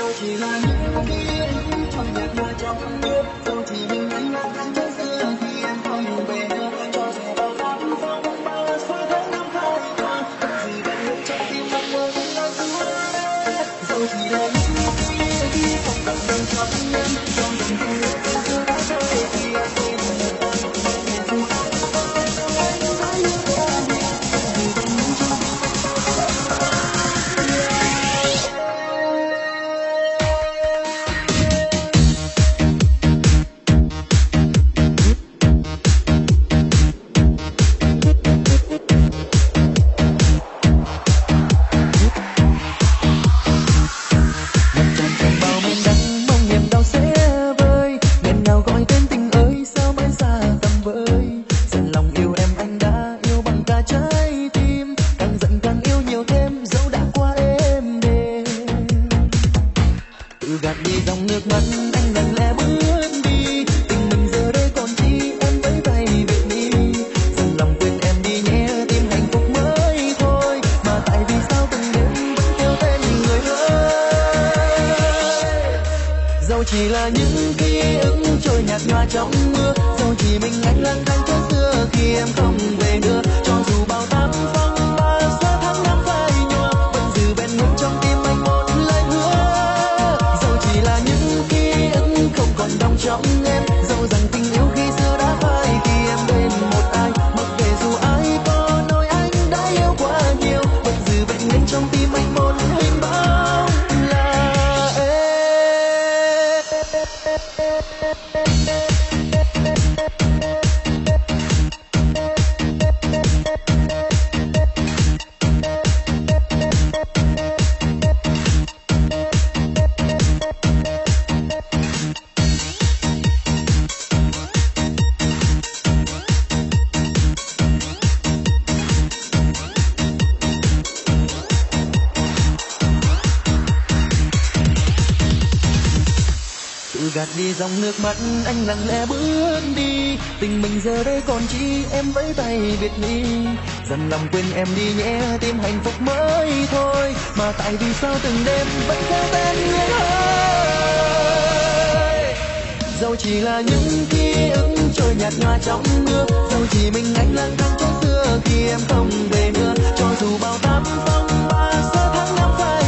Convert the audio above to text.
dẫu chỉ là những ký ức trong nhạt nhòa trong nước, dẫu chỉ mình anh là tháng trước xưa khi em không về nữa, cho dù bao tháng phong ba xóa tháng năm khai qua, vẫn gì vẫn ngực trong tim anh mơ vẫn là xưa. Dẫu chỉ là những ký ức không còn đâu trong em, trong dòng tình yêu từ xưa đã trôi khi em quên một ai, để dù ai có ai anh đã yêu em, vẫn gì vẫn ngực trong tim anh mơ vẫn là chỉ là những ký ức trôi nhạt nhòa trong mưa, dẫu chỉ mình anh lang thang chốn xưa khi em không về nữa, cho dù bao tám phong ba xóa tháng năm phai nhòa, vẫn giữ bên ngực trong tim anh một lời hứa. Dẫu chỉ là những ký ức không còn đong trong em, dẫu rằng tình yêu khi xưa đã phai khi em bên một ai, mặc kệ dù ai có nói anh đã yêu quá nhiều, vẫn giữ bên ngực trong tim anh một hình bóng là em. Gạt đi dòng nước mắt anh lặng lẽ bước đi, tình mình giờ đây còn chi em vẫy tay biệt ly, dần lòng quên em đi nhé tìm hạnh phúc mới thôi, mà tại vì sao từng đêm vẫn theo tên người ơi. Dẫu chỉ là những ký ức trôi nhạt nhòa trong mưa, dẫu chỉ mình anh lang thang chốn xưa khi em không về nữa, cho dù bao tám phong ba xóa tháng năm phai